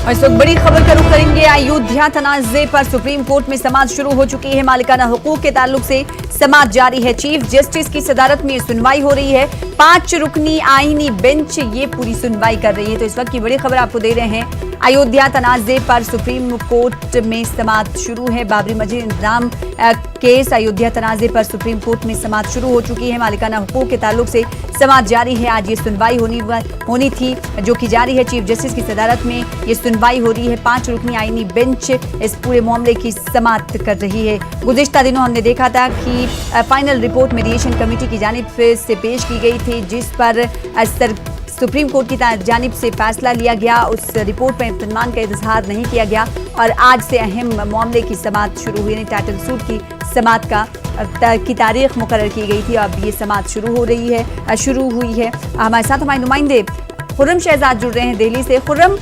और इस वक्त बड़ी खबर का रुख करेंगे। अयोध्या तनाज़े पर सुप्रीम कोर्ट में समाअत शुरू हो चुकी है। मालिकाना हुकूक के ताल्लुक से समाअत जारी है। चीफ जस्टिस की सदारत में सुनवाई हो रही है। 5 रुकनी आईनी बेंच ये पूरी सुनवाई कर रही है। तो इस वक्त की बड़ी खबर आपको दे रहे हैं। अयोध्या तनाज़े पर सुप्रीम कोर्ट में समाअत शुरू है। बाबरी मस्जिद इंतजाम केस अयोध्या तनाज़े पर सुप्रीम कोर्ट में समाअत शुरू हो चुकी है। मालिकाना हुकूक के ताल्लुक से समाअत जारी है। आज ये सुनवाई होनी थी जो की जारी है। चीफ जस्टिस की सदारत में ये सुनवाई हो रही है। 5 रुकनी आईनी बेंच इस पूरे मामले की समाअत कर रही है। गुज़िश्ता दिनों हमने देखा था कि फाइनल रिपोर्ट मीडिएशन कमेटी की जानिब से पेश की गई थी, जिस पर सुप्रीम कोर्ट की जानिब से फैसला लिया गया। उस रिपोर्ट पर इत्मीनान का इजहार नहीं किया गया और आज से अहम मामले की समाअत शुरू हुई। यानी टाइटल सूट की समाअत की तारीख मुकर्रर की गई थी। अब ये समाअत शुरू हुई है। हमारे साथ हमारे नुमाइंदे खुर्रम शहजाद जुड़ रहे हैं दिल्ली से। खुर्रम,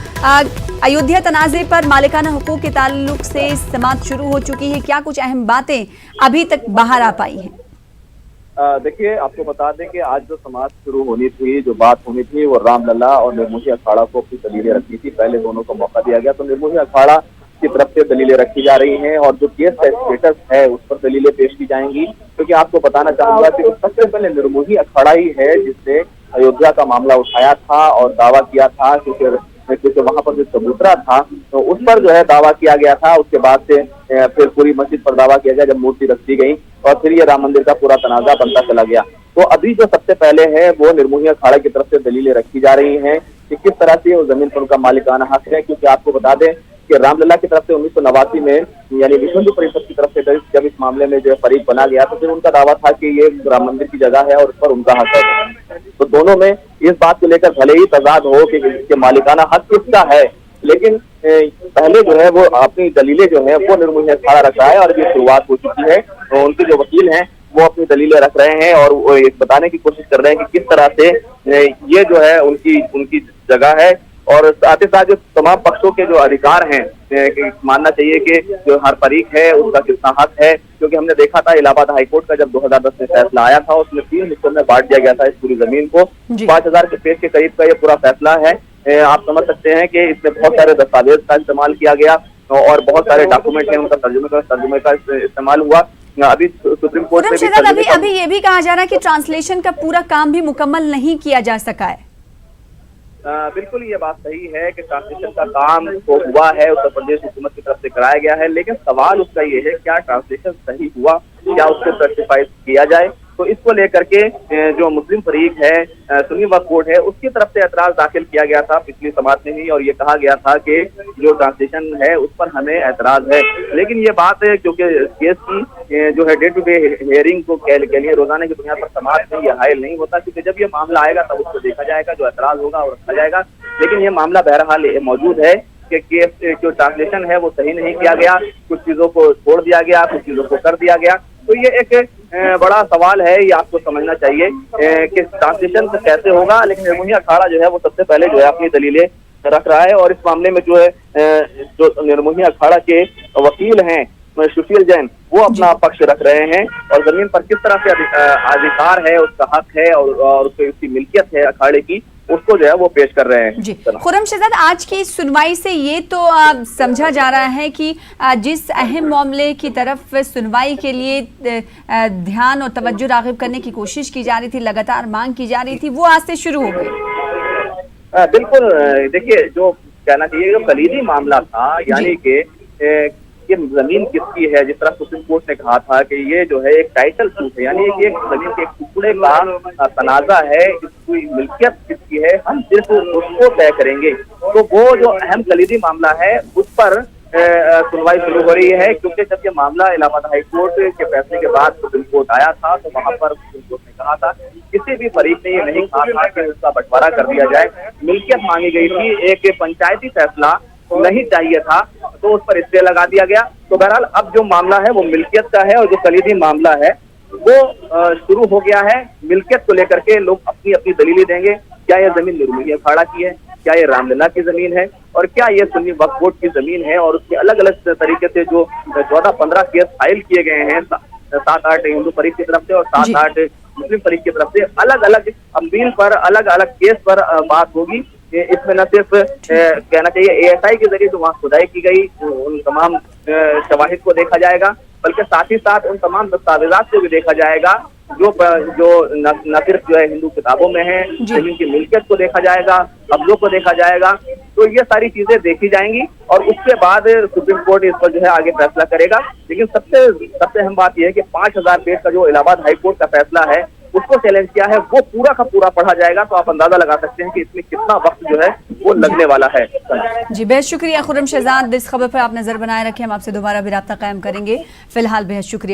अयोध्या तनाज़े पर मालिकाना हुकूक के ताल्लुक से समाअत शुरू हो चुकी है। क्या कुछ अहम बातें अभी तक बाहर आ पाई हैं? देखिए, आपको बता दें कि आज जो समाअत शुरू होनी थी, जो बात होनी थी, वो रामलला और निर्मोही अखाड़ा को अपनी दलीलें रखनी थी। पहले दोनों को मौका दिया गया, तो निर्मोही अखाड़ा की तरफ से दलीलें रखी जा रही हैं और जो केस का स्टेटस है उस पर दलीलें पेश की जाएंगी। क्योंकि आपको बताना चाहूंगा कि सबसे पहले निर्मोही अखाड़ा ही है जिसने अयोध्या का मामला उठाया था और दावा किया था, क्योंकि वहां पर जो चबूतरा था तो उस पर जो है दावा किया गया था। उसके बाद से फिर पूरी मस्जिद पर दावा किया गया जब मूर्ति रख दी गई और फिर ये राम मंदिर का पूरा तनाजा बनता चला गया। तो अभी जो सबसे पहले है वो निर्मोही अखाड़ा की तरफ से दलीलें रखी जा रही हैं कि किस तरह से वो जमीन पर उनका मालिकाना हक है। क्योंकि आपको बता दें कि रामलला की तरफ से 1989 में यानी विश्व हिंदू परिषद की तरफ से जब इस मामले में जो फरीक बना गया तो फिर उनका दावा था कि ये राम मंदिर की जगह है और उस पर उनका हक है। तो दोनों में इस बात को लेकर भले ही तजाद हो कि इसके मालिकाना हक किसका है, लेकिन पहले जो है वो अपनी दलीलें जो है वो निर्मोही अखाड़ा रख रहा है और ये शुरुआत हो चुकी है। तो उनके जो वकील हैं वो अपनी दलीलें रख रहे हैं और वो बताने की कोशिश कर रहे हैं कि किस तरह से ये जो है उनकी जगह है। और साथ ही साथ जो तमाम पक्षों के जो अधिकार हैं कि मानना चाहिए कि जो हर फरीक है उसका कितना हक है। क्योंकि हमने देखा था इलाहाबाद हाईकोर्ट का जब 2010 में फैसला आया था उसमें 3 हिस्सों में बांट दिया गया था इस पूरी जमीन को। 5000 के पेज के करीब का ये पूरा फैसला है। आप समझ सकते हैं कि इसमें बहुत सारे दस्तावेज का इस्तेमाल किया गया और बहुत सारे डॉक्यूमेंट हैं उनका तर्जुमे का इस्तेमाल हुआ। अभी सुप्रीम कोर्ट में अभी ये भी कहा जा रहा है कि ट्रांसलेशन का पूरा काम भी मुकम्मल नहीं किया जा सका है। बिल्कुल ये बात सही है कि ट्रांसलेशन का काम तो हुआ है, उत्तर प्रदेश हुकूमत की तरफ से कराया गया है, लेकिन सवाल उसका ये है क्या ट्रांसलेशन सही हुआ, क्या उसको सर्टिफाइड किया जाए। तो इसको लेकर के जो मुस्लिम फरीक है सुन्नी वक्फ बोर्ड है उसकी तरफ से एतराज दाखिल किया गया था पिछली समाअत में ही और ये कहा गया था कि जो ट्रांसलेशन है उस पर हमें एतराज है। लेकिन ये बात है क्योंकि केस की जो है डे टू डे हियरिंग को के लिए रोजाना की बुनियाद पर समाअत में ये हायल नहीं होता, क्योंकि जब ये मामला आएगा तब उसको देखा जाएगा, जो एतराज होगा और रखा जाएगा। लेकिन ये मामला बहरहाल मौजूद है कि केस जो ट्रांसलेशन है वो सही नहीं किया गया, कुछ चीजों को छोड़ दिया गया, कुछ चीजों को कर दिया गया। तो ये एक बड़ा सवाल है, ये आपको समझना चाहिए कि ट्रांसलेशन कैसे होगा। लेकिन निर्मोही अखाड़ा जो है वो सबसे पहले जो है अपनी दलीलें रख रहा है और इस मामले में जो है जो निर्मोही अखाड़ा के वकील हैं सुशील जैन वो अपना पक्ष रख रहे हैं और जमीन पर किस तरह से अधिकार है, उसका हक है और उसकी मिल्कियत है अखाड़े की, उसको जो है वो पेश कर रहे हैं। जी खुर्रम शहजाद, आज की सुनवाई से ये तो समझा जा रहा है कि जिस अहम मामले की तरफ सुनवाई के लिए ध्यान और तवज्जो राग़िब करने की कोशिश की जा रही थी, लगातार मांग की जा रही थी, वो आज से शुरू हो गई। बिल्कुल, देखिए जो कहना चाहिए जो कलीदी मामला था, यानी कि ये जमीन किसकी है, जिस तरह सुप्रीम कोर्ट ने कहा था कि ये जो है एक टाइटल सूट है, यानी कि एक जमीन के एक टुकड़े का तनाजा है, इसकी मिल्कियत किसकी है, हम सिर्फ उसको तय करेंगे। तो वो जो अहम कलीदी मामला है उस पर सुनवाई शुरू हो रही है। क्योंकि जब ये मामला इलाहाबाद हाईकोर्ट के फैसले के बाद सुप्रीम कोर्ट आया था तो वहां पर सुप्रीम कोर्ट ने कहा था, किसी भी फरीक ने ये नहीं कहा था कि उसका बंटवारा कर दिया जाए, मिल्कियत मांगी गई थी, एक पंचायती फैसला नहीं चाहिए था, तो उस पर स्टे लगा दिया गया। तो बहरहाल अब जो मामला है वो मिल्कियत का है और जो कलीदी मामला है वो शुरू हो गया है। मिल्कियत को लेकर के लोग अपनी अपनी दलीलें देंगे, क्या यह जमीन निर्मोही अखाड़ा की है, क्या ये रामलला की जमीन है और क्या ये सुन्नी वक्फ बोर्ड की जमीन है। और उसके अलग अलग तरीके से जो 14-15 केस फाइल किए गए हैं 7-8 हिंदू फरीक की तरफ से और 7-8 मुस्लिम फरीक की तरफ से, अलग अलग अपील पर अलग अलग केस पर बात होगी इसमें न सिर्फ कहना चाहिए ASI के जरिए जो वहाँ खुदाई की गई उन तमाम शवाहिद को देखा जाएगा, बल्कि साथ ही साथ उन तमाम दस्तावेजात को भी देखा जाएगा जो न सिर्फ जो है हिंदू किताबों में है, जमीन की मिल्कियत को देखा जाएगा, कब्जों को देखा जाएगा। तो ये सारी चीजें देखी जाएंगी और उसके बाद सुप्रीम कोर्ट इस पर जो है आगे फैसला करेगा। लेकिन सबसे अहम बात यह है कि 5000 पेज का जो इलाहाबाद हाई कोर्ट का फैसला है उसको चैलेंज किया है, वो पूरा का पूरा पढ़ा जाएगा। तो आप अंदाजा लगा सकते हैं कि इसमें कितना वक्त जो है वो लगने वाला है। जी, बेहद शुक्रिया खुर्रम शहजाद, इस खबर पर आप नजर बनाए रखें, हम आपसे दोबारा भी राब्ता कायम करेंगे। फिलहाल बेहद शुक्रिया।